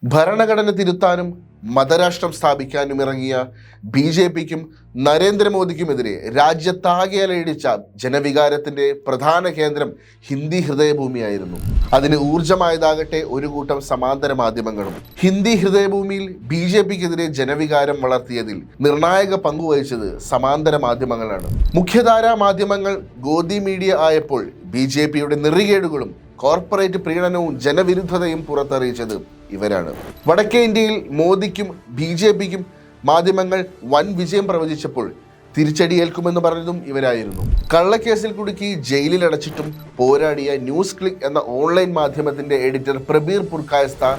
ഭരണഘടന തിരുത്താനും മതരാഷ്ട്രം സ്ഥാപിക്കാനും ഇറങ്ങിയ BJPക്കും നരേന്ദ്രമോദിക്കുമെതിരെ രാജ്യത്താകെ അലയടിച്ച ജനവികാരത്തിന്റെ പ്രധാന കേന്ദ്രം ഹിന്ദി ഹൃദയഭൂമിയായിരുന്നു. അതിന് ഊർജമായതാകട്ടെ ഒരു കൂട്ടം സമാന്തര മാധ്യമങ്ങളും. ഹിന്ദി ഹൃദയഭൂമിയിൽ BJPക്കെതിരെ ജനവികാരം വളർത്തിയതിൽ നിർണായക പങ്കുവഹിച്ചത് സമാന്തര മാധ്യമങ്ങളാണ്. മുഖ്യധാരാ മാധ്യമങ്ങൾ ഗോദി മീഡിയ ആയപ്പോൾ BJPയുടെ നെറികേടുകളും കോർപ്പറേറ്റ് പ്രീണനവും ജനവിരുദ്ധതയും പുറത്തറിയിച്ചത് ഇവരാണ്. വടക്കേ ഇന്ത്യയിൽ മോദിക്കും BJPക്കും മാധ്യമങ്ങൾ വൻ വിജയം പ്രവചിച്ചപ്പോൾ തിരിച്ചടിയേൽക്കുമെന്ന് പറഞ്ഞതും ഇവരായിരുന്നു. കള്ളക്കേസിൽ കുടുക്കി ജയിലിൽ അടച്ചിട്ടും പോരാടിയ ന്യൂസ് ക്ലിക്ക് എന്ന ഓൺലൈൻ മാധ്യമത്തിന്റെ എഡിറ്റർ പ്രബീർ പുർക്കായസ്ഥ,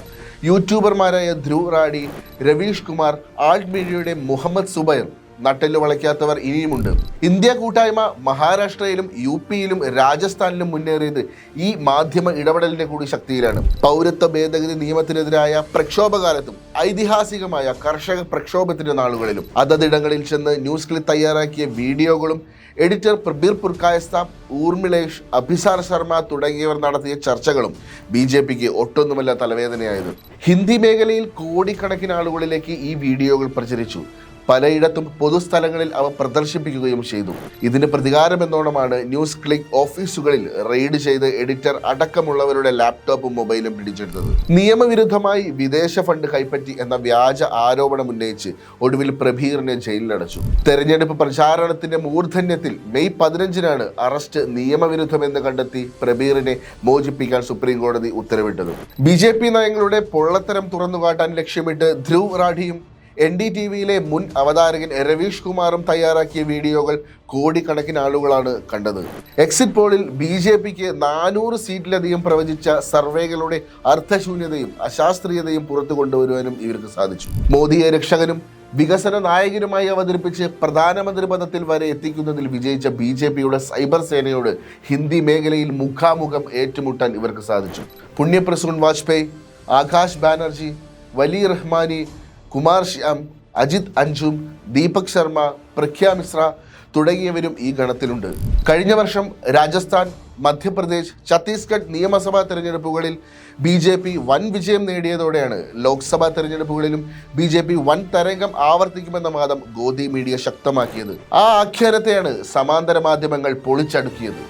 യൂട്യൂബർമാരായ ധ്രുവ് റാഡി, രവീഷ് കുമാർ, ആൾട്ട് മീഡിയയുടെ മുഹമ്മദ് സുബൈർ, നട്ടെല്ല് വളയ്ക്കാത്തവർ ഇനിയുമുണ്ട്. ഇന്ത്യ കൂട്ടായ്മ മഹാരാഷ്ട്രയിലും UPയിലും രാജസ്ഥാനിലും മുന്നേറിയത് ഈ മാധ്യമ ഇടപെടലിന്റെ കൂടി ശക്തിയിലാണ്. പൗരത്വ ഭേദഗതി നിയമത്തിനെതിരായ പ്രക്ഷോഭകാലത്തും ഐതിഹാസികമായ കർഷക പ്രക്ഷോഭത്തിന്റെ നാളുകളിലും അതതിടങ്ങളിൽ ചെന്ന് ന്യൂസ് ക്ലിപ്പ് തയ്യാറാക്കിയ വീഡിയോകളും എഡിറ്റർ പ്രബീർ പുർക്കായസ്ഥ, ഊർമിളേഷ്, അഭിസാർ ശർമ്മ തുടങ്ങിയവർ നടത്തിയ ചർച്ചകളും BJPക്ക് ഒട്ടൊന്നുമല്ല തലവേദനയായത്. ഹിന്ദി മേഖലയിൽ കോടിക്കണക്കിന് ആളുകളിലേക്ക് ഈ വീഡിയോകൾ പ്രചരിച്ചു. പലയിടത്തും പൊതുസ്ഥലങ്ങളിൽ അവ പ്രദർശിപ്പിക്കുകയും ചെയ്തു. ഇതിന് പ്രതികാരമെന്നോണമാണ് ന്യൂസ് ക്ലിക്ക് ഓഫീസുകളിൽ റെയ്ഡ് ചെയ്ത് എഡിറ്റർ അടക്കമുള്ളവരുടെ ലാപ്ടോപ്പും മൊബൈലും പിടിച്ചെടുത്തത്. നിയമവിരുദ്ധമായി വിദേശ ഫണ്ട് കൈപ്പറ്റി എന്ന വ്യാജ ആരോപണം ഉന്നയിച്ച് ഒടുവിൽ പ്രബീറിനെ ജയിലിലടച്ചു. തെരഞ്ഞെടുപ്പ് പ്രചാരണത്തിന്റെ മൂർധന്യത്തിൽ മെയ് 15-നാണ് അറസ്റ്റ് നിയമവിരുദ്ധമെന്ന് കണ്ടെത്തി പ്രബീറിനെ മോചിപ്പിക്കാൻ സുപ്രീം കോടതി ഉത്തരവിട്ടത്. BJP നയങ്ങളുടെ പൊള്ളത്തരം തുറന്നുകാട്ടാൻ ലക്ഷ്യമിട്ട് ധ്രുവ് റാഡിയും NDTVയിലെ മുൻ അവതാരകൻ രവീഷ് കുമാറും തയ്യാറാക്കിയ വീഡിയോകൾ കോടിക്കണക്കിന് ആളുകളാണ് കണ്ടത്. എക്സിറ്റ് പോളിൽ BJPക്ക് 400 സീറ്റിലധികം പ്രവചിച്ച സർവേകളുടെ അർത്ഥശൂന്യതയും അശാസ്ത്രീയതയും പുറത്തു കൊണ്ടുവരുവാനും ഇവർക്ക് സാധിച്ചു. മോദിയെ രക്ഷകനും വികസന നായകനുമായി അവതരിപ്പിച്ച് പ്രധാനമന്ത്രി പദത്തിൽ വരെ എത്തിക്കുന്നതിൽ വിജയിച്ച BJPയുടെ സൈബർ സേനയോട് ഹിന്ദി മേഖലയിൽ മുഖാമുഖം ഏറ്റുമുട്ടാൻ ഇവർക്ക് സാധിച്ചു. പുണ്യപ്രസൂൺ വാജ്പേയി, ആകാശ് ബാനർജി, വലി റഹ്മാനി, കുമാർ ശ്യാം, അജിത് അഞ്ജും, ദീപക് ശർമ്മ, പ്രഖ്യ മിശ്ര തുടങ്ങിയവരും ഈ ഗണത്തിലുണ്ട്. കഴിഞ്ഞ വർഷം രാജസ്ഥാൻ, മധ്യപ്രദേശ്, ഛത്തീസ്ഗഡ് നിയമസഭാ തെരഞ്ഞെടുപ്പുകളിൽ BJP വൻ വിജയം നേടിയതോടെയാണ് ലോക്സഭാ തെരഞ്ഞെടുപ്പുകളിലും BJP വൻ തരംഗം ആവർത്തിക്കുമെന്ന വാദം ഗോദി മീഡിയ ശക്തമാക്കിയത്. ആ ആഖ്യാനത്തെയാണ് സമാന്തര മാധ്യമങ്ങൾ പൊളിച്ചടുക്കിയത്.